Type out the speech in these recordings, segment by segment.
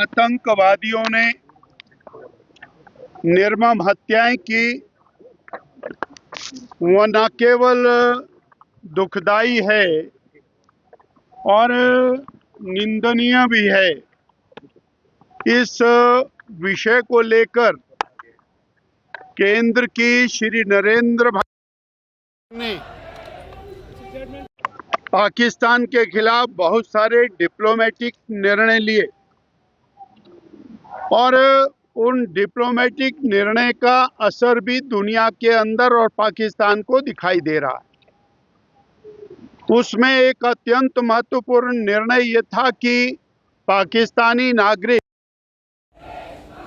आतंकवादियों ने निर्मम हत्याएं की, वो न केवल दुखदाई है और निंदनीय भी है। इस विषय को लेकर केंद्र की श्री नरेंद्र भाई ने पाकिस्तान के खिलाफ बहुत सारे डिप्लोमेटिक निर्णय लिए और उन डिप्लोमेटिक निर्णय का असर भी दुनिया के अंदर और पाकिस्तान को दिखाई दे रहा है। उसमें एक अत्यंत महत्वपूर्ण निर्णय ये था कि पाकिस्तानी नागरिक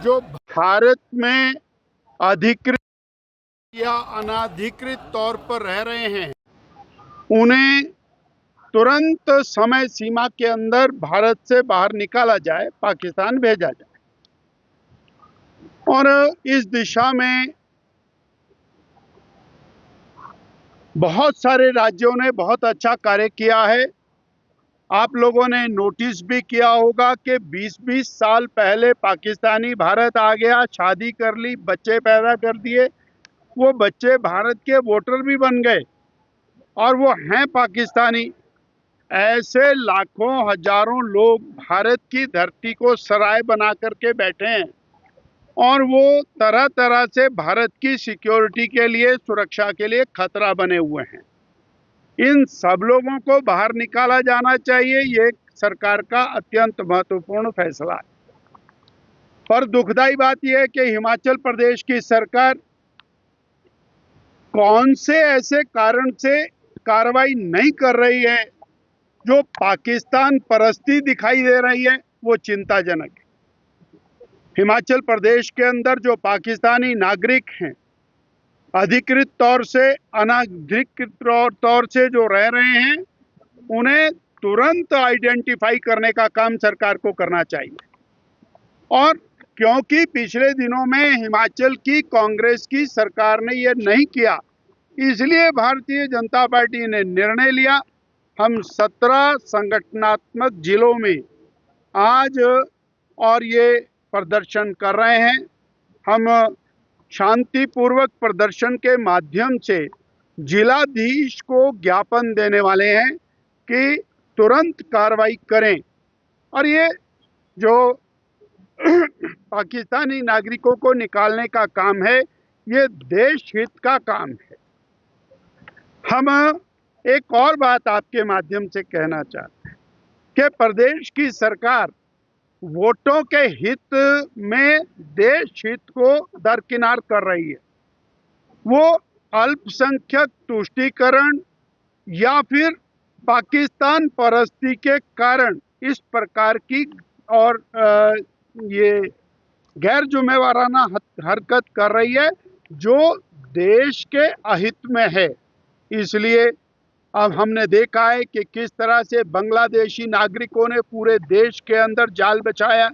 जो भारत में अधिकृत या अनाधिकृत तौर पर रह रहे हैं, उन्हें तुरंत समय सीमा के अंदर भारत से बाहर निकाला जाए, पाकिस्तान भेजा जाए। और इस दिशा में बहुत सारे राज्यों ने बहुत अच्छा कार्य किया है। आप लोगों ने नोटिस भी किया होगा कि 20-20 साल पहले पाकिस्तानी भारत आ गया, शादी कर ली, बच्चे पैदा कर दिए, वो बच्चे भारत के वोटर भी बन गए और वो हैं पाकिस्तानी। ऐसे लाखों हजारों लोग भारत की धरती को सराय बना करके बैठे हैं और वो तरह तरह से भारत की सिक्योरिटी के लिए, सुरक्षा के लिए खतरा बने हुए हैं। इन सब लोगों को बाहर निकाला जाना चाहिए, ये सरकार का अत्यंत महत्वपूर्ण फैसला है। पर दुखदाई बात यह है कि हिमाचल प्रदेश की सरकार कौन से ऐसे कारण से कार्रवाई नहीं कर रही है जो पाकिस्तान परस्ती दिखाई दे रही है, वो चिंताजनक है। हिमाचल प्रदेश के अंदर जो पाकिस्तानी नागरिक हैं, अधिकृत तौर से, अनाधिकृत तौर से जो रह रहे हैं, उन्हें तुरंत आइडेंटिफाई करने का काम सरकार को करना चाहिए। और क्योंकि पिछले दिनों में हिमाचल की कांग्रेस की सरकार ने यह नहीं किया, इसलिए भारतीय जनता पार्टी ने निर्णय लिया। हम 17 संगठनात्मक जिलों में आज और ये प्रदर्शन कर रहे हैं। हम शांतिपूर्वक प्रदर्शन के माध्यम से जिलाधीश को ज्ञापन देने वाले हैं कि तुरंत कार्रवाई करें और ये जो पाकिस्तानी नागरिकों को निकालने का काम है, ये देश हित का काम है। हम एक और बात आपके माध्यम से कहना चाहते हैं कि प्रदेश की सरकार वोटों के हित में देश हित को दरकिनार कर रही है। वो अल्पसंख्यक तुष्टीकरण या फिर पाकिस्तान परस्ती के कारण इस प्रकार की और ये गैर जिम्मेवाराना हरकत कर रही है जो देश के अहित में है। इसलिए अब हमने देखा है कि किस तरह से बांग्लादेशी नागरिकों ने पूरे देश के अंदर जाल बिछाया।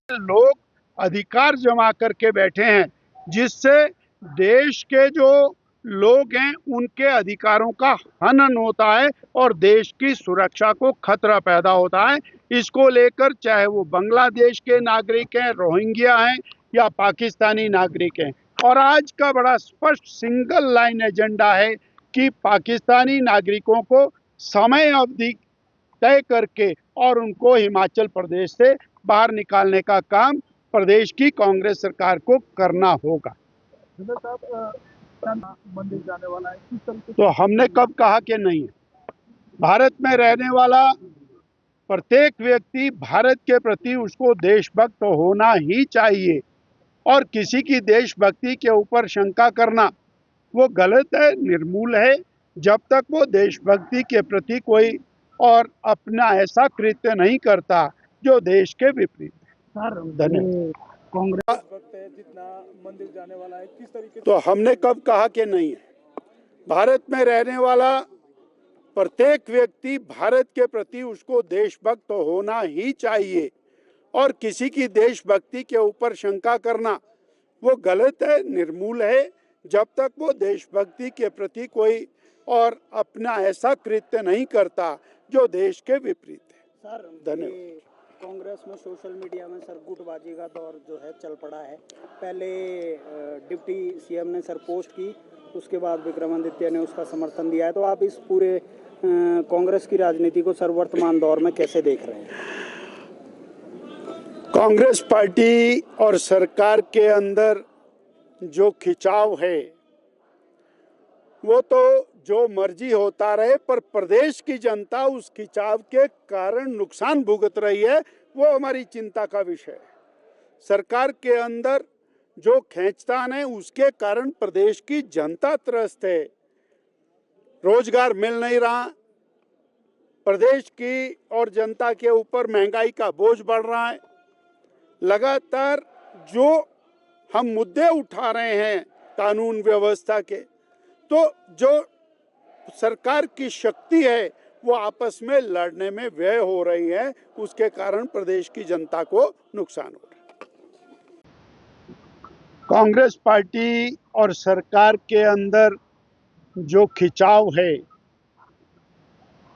लोग अधिकार जमा करके बैठे हैं, जिससे देश के जो लोग हैं उनके अधिकारों का हनन होता है और देश की सुरक्षा को खतरा पैदा होता है। इसको लेकर चाहे वो बांग्लादेश के नागरिक हैं, रोहिंग्या हैं या पाकिस्तानी नागरिक हैं, और आज का बड़ा स्पष्ट सिंगल लाइन एजेंडा है कि पाकिस्तानी नागरिकों को समय अवधि तय करके और उनको हिमाचल प्रदेश से बाहर निकालने का काम प्रदेश की कांग्रेस सरकार को करना होगा। मंदिर जाने वाला है, किस तरीके तो हमने कब कहा कि नहीं? भारत में रहने वाला प्रत्येक व्यक्ति भारत के प्रति उसको देशभक्त होना ही चाहिए और किसी की देशभक्ति के ऊपर शंका करना वो गलत है, निर्मूल है, जब तक वो देशभक्ति के प्रति कोई और अपना ऐसा कृत्य नहीं करता जो देश के विपरीत है। धन्यवाद। कांग्रेस जितना मंदिर जाने वाला है, किस तरीके तो हमने कब कहा कि नहीं है? भारत में रहने वाला प्रत्येक व्यक्ति भारत के प्रति उसको देशभक्त होना ही चाहिए और किसी की देशभक्ति के ऊपर शंका करना वो गलत है, निर्मूल है, जब तक वो देशभक्ति के प्रति कोई और अपना ऐसा कृत्य नहीं करता जो देश के विपरीत है। धन्यवाद। कांग्रेस में सोशल मीडिया में सर गुटबाजी का दौर जो है चल पड़ा है। पहले डिप्टी सीएम ने सर पोस्ट की, उसके बाद विक्रमादित्य ने उसका समर्थन दिया है। तो आप इस पूरे कांग्रेस की राजनीति को सर वर्तमान दौर में कैसे देख रहे हैं? कांग्रेस पार्टी और सरकार के अंदर जो खिंचाव है वो तो जो मर्जी होता रहे, पर प्रदेश की जनता उस खिंचाव के कारण नुकसान भुगत रही है, वो हमारी चिंता का विषय है। सरकार के अंदर जो खींचतान है उसके कारण प्रदेश की जनता त्रस्त है। रोजगार मिल नहीं रहा, प्रदेश की और जनता के ऊपर महंगाई का बोझ बढ़ रहा है। लगातार जो हम मुद्दे उठा रहे हैं कानून व्यवस्था के, तो जो सरकार की शक्ति है वो आपस में लड़ने में व्यय हो रही है, उसके कारण प्रदेश की जनता को नुकसान हो रहा है। कांग्रेस पार्टी और सरकार के अंदर जो खिंचाव है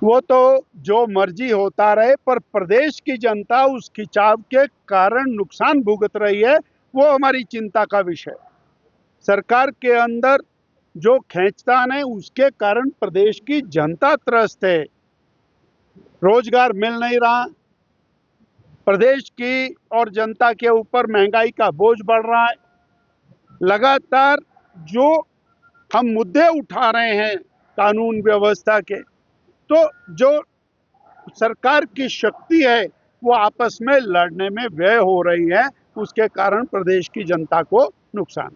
वो तो जो मर्जी होता रहे, पर प्रदेश की जनता उस खिंचाव के कारण नुकसान भुगत रही है, वो हमारी चिंता का विषय है। सरकार के अंदर जो खींचतान है उसके कारण प्रदेश की जनता त्रस्त है। रोजगार मिल नहीं रहा, प्रदेश की और जनता के ऊपर महंगाई का बोझ बढ़ रहा है। लगातार जो हम मुद्दे उठा रहे हैं कानून व्यवस्था के, तो जो सरकार की शक्ति है वो आपस में लड़ने में व्यय हो रही है, उसके कारण प्रदेश की जनता को नुकसान।